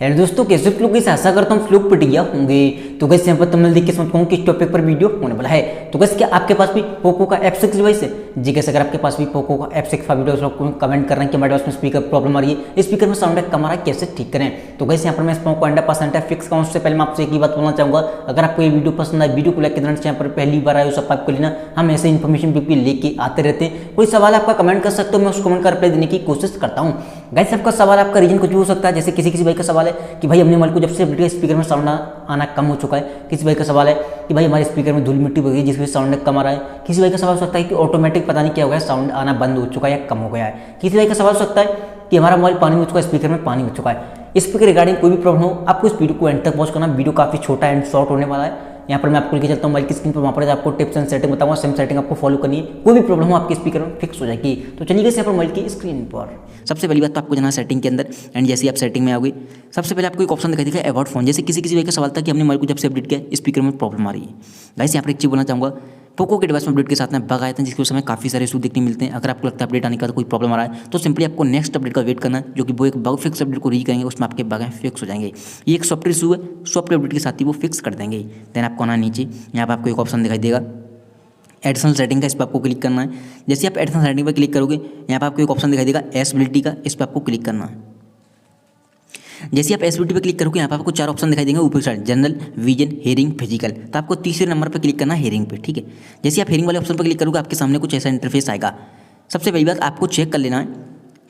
Hello दोस्तों, कैसे आप लोग? इस आशा करता हूँ लोग पिट गया होंगे। तो गैस यहाँ पर तुमने देख के समझ पाऊँ कि इस टॉपिक पर वीडियो होने वाला है। तो गैस क्या आपके पास भी पोको का F6 डिवाइस है? जी गैस, अगर आपके पास भी पोको का F6 का वीडियो लोग कमेंट कर रहे हैं कि हमारे पास में स्पीकर प्रॉब्लम आ रही है, स्पीकर में साउंड कम आ रहा है, कैसे ठीक करें। तो गैस यहाँ पर मैं पोको 100% F6 का उससे पहले मैं आपसे एक ही बात बोलना चाहूँगा, अगर आपको ये वीडियो पसंद आए, वीडियो को लाइक करना, यहाँ पर पहली बार आए सब्सक्राइब कर लेना। हम ऐसे इन्फॉर्मेशन बिल्कुल लेके आते रहते हैं। कोई सवाल आपका कमेंट कर सकते हो, मैं उस कमेंट का रिप्लाई देने की कोशिश करता हूँ। गैस आपका सवाल, आपका रीजन कुछ भी हो सकता है। जैसे किसी भाई का सवाल है कि भाई हमने मोबाइल को जब से स्पीकर में साउंड आना कम हो चुका है। किसी भाई का सवाल है कि भाई हमारे स्पीकर में धूल मिट्टी हो गई जिसकी वजह से साउंड कम आ रहा है। किसी भाई का सवाल हो सकता है कि ऑटोमेटिक पता नहीं क्या हो गया, साउंड आना बंद हो चुका है या कम हो गया है। किसी भाई का सवाल हो सकता है कि हमारा मोबाइल पानी में हो चुका है, स्पीकर में पानी हो चुका है। स्पीकर रिगार्डिंग कोई भी प्रॉब्लम हो, आपको इस वीडियो को एंड तक वॉच करना। वीडियो काफी छोटा एंड शॉर्ट होने वाला है। यहाँ पर मैं आपको लेके चलता हूँ मोबाइल की स्क्रीन पर, वहाँ पर आपको टिप्स एंड सेटिंग बताऊंगा। सेम सेटिंग आपको फॉलो करनी है, कोई भी प्रॉब्लम हो आपके स्पीकर में फिक्स हो जाएगी। तो चलिए यहाँ पर मोबाइल की स्क्रीन पर सबसे पहली बात तो आपको जाना है सेटिंग के अंदर। एंड जैसे आप सेटिंग में आओगे, सबसे पहले आपको एक ऑप्शन दिखाई देगा अबाउट फोन। जैसे किसी भाई का सवाल था कि हमने मोबाइल को जब से अपडेट किया स्पीकर में प्रॉब्लम आ रही है। गाइस यहाँ पर एक चीज़ बोलना चाहूँगा, पोको के डिवाइस में अपडेट के साथ में बग आए थे जिसके समय काफ़ी सारे इशू देखने मिलते हैं। अगर आपको लगता है अपडेट आने का तो कोई प्रॉब्लम आ रहा है, तो सिंपली आपको नेक्स्ट अपडेट का वेट करना है, जो कि वो एक बग फिक्स अपडेट को रीच करेंगे, उसमें आपके बग फिक्स हो जाएंगे। ये एक सॉफ्टवेयर इशू है, सॉफ्टवेयर अपडेट के साथ ही वो फिक्स कर देंगे। देन आपको आना नीचे, यहाँ पर आपको एक ऑप्शन दिखाई देगा एडिशनल सेटिंग का, इस पर आपको क्लिक करना है। जैसे आप एडिशनल सेटिंग पर क्लिक करोगे, यहाँ पर आपको एक ऑप्शन दिखाई देगा एसेबिलिटी का, इस पर आपको क्लिक करना है। जैसे आप एसबीटी पे क्लिक करोगे, यहाँ पर आपको 4 ऑप्शन दिखाई देंगे ऊपर side, general, vision, hearing, physical. तो आपको तीसरे नंबर पर क्लिक करना है हेयरिंग पे, ठीक है। जैसे आप हेयरिंग वाले ऑप्शन पर क्लिक करोगे, आपके सामने कुछ ऐसा इंटरफेस आएगा। सबसे पहली बात आपको चेक कर लेना है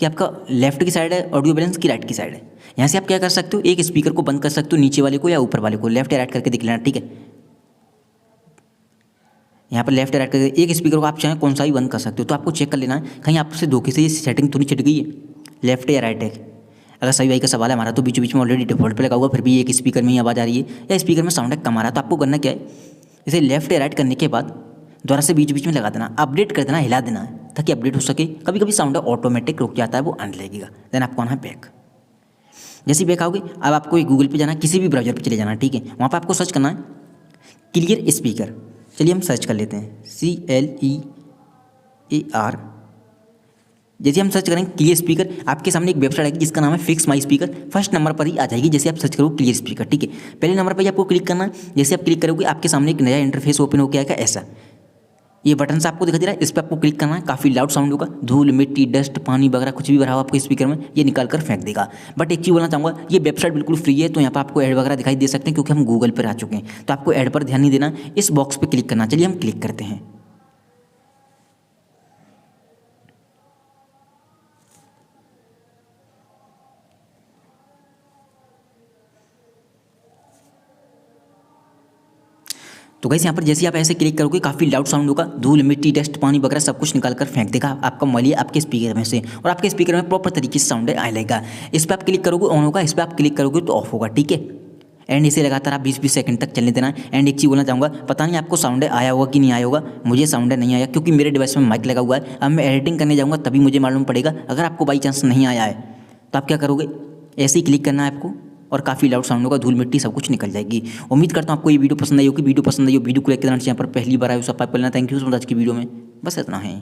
कि आपका लेफ्ट की साइड है ऑडियो बैलेंस की राइट की साइड है। यहाँ से आप क्या कर सकते हो, एक स्पीकर को बंद कर सकते हो, नीचे वाले को या ऊपर वाले को, लेफ्ट या राइट करके देख लेना, ठीक है। यहाँ पर लेफ्ट या राइट करके एक स्पीकर को आप चाहें कौन सा भी बंद कर सकते हो। तो आपको चेक कर लेना है कहीं आपसे धोखे से ये सेटिंग तो नहीं छिट गई है, लेफ्ट या राइट है। अगर सभी भाई का सवाल है हमारा, तो बीच बीच में ऑलरेडी डिफॉल्ट पे लगा हुआ, फिर भी एक स्पीकर में ही आवाज़ आ रही है या स्पीकर में साउंड कम आ रहा है, तो आपको करना क्या है, इसे लेफ्ट या राइट करने के बाद दोबारा से बीच बीच में लगा देना, अपडेट कर देना, हिला देना है ताकि अपडेट हो सके। कभी कभी साउंड ऑटोमेटिक रुक जाता है, वो आने लगेगा। देन आपको आना है बैक। जैसे बैक आओगे, अब आपको गूगल पे जाना, किसी भी ब्राउजर पे चले जाना, ठीक है। वहाँ पर आपको सर्च करना है क्लियर स्पीकर। चलिए हम सर्च कर लेते हैं CLEAR। जैसे हम सर्च करेंगे क्लियर स्पीकर, आपके सामने एक वेबसाइट आएगी जिसका नाम है fix my speaker. First number पर ही आ जाएगी जैसे आप सर्च करोगे क्लियर स्पीकर, ठीक है। पहले नंबर पर ही आपको क्लिक करना है। जैसे आप क्लिक करोगे, आपके सामने एक नया इंटरफेस ओपन होकर आएगा ऐसा। ये बटन से आपको दिखाई दे रहा है, इस पर आपको क्लिक करना है। काफ़ी लाउड साउंड होगा, धूल मिट्टी डस्ट पानी वगैरह कुछ भी भरा हो आपके स्पीकर में, ये निकाल कर फेंक देगा। बट एक चीज़ बोलना चाहूँगा, ये वेबसाइट बिल्कुल फ्री है, तो यहाँ पर आपको ऐड वगैरह दिखाई दे सकते हैं क्योंकि हम गूगल पर आ चुके हैं। तो आपको ऐड पर ध्यान नहीं देना, इस बॉक्स पर क्लिक करना। चलिए हम क्लिक करते हैं। तो गाइस यहाँ पर जैसे आप ऐसे क्लिक करोगे, काफ़ी लाउड साउंड होगा, धूल मिट्टी डस्ट पानी वगैरह सब कुछ निकाल कर फेंक देगा आपका मोबाइल आपके स्पीकर में से, और आपके स्पीकर में प्रॉपर तरीके से साउंड आने लगेगा। इस पर आप क्लिक करोगे ऑन होगा, इस पर आप क्लिक करोगे तो ऑफ होगा, ठीक है। एंड इसे लगातार आप 20-20 सेकंड तक चलने देना है। एंड एक चीज़ बोलना चाहूँगा, पता नहीं आपको साउंड आया होगा कि नहीं आया होगा, मुझे साउंड नहीं आया क्योंकि मेरे डिवाइस में माइक लगा हुआ है। अब मैं एडिटिंग करने जाऊँगा तभी मुझे मालूम पड़ेगा। अगर आपको बाई चांस नहीं आया है तो आप क्या करोगे, ऐसे ही क्लिक करना है आपको, और काफ़ी लाउड साउंड होगा, धूल मिट्टी सब कुछ निकल जाएगी। उम्मीद करता हूँ आपको ये वीडियो पसंद आई होगी। वीडियो पसंद आई हो, वीडियो को लाइक करना, यहाँ पर पहली बार आए हो सब्सक्राइब कर लेना। थैंक यू सो मच आज की वीडियो में बस इतना है।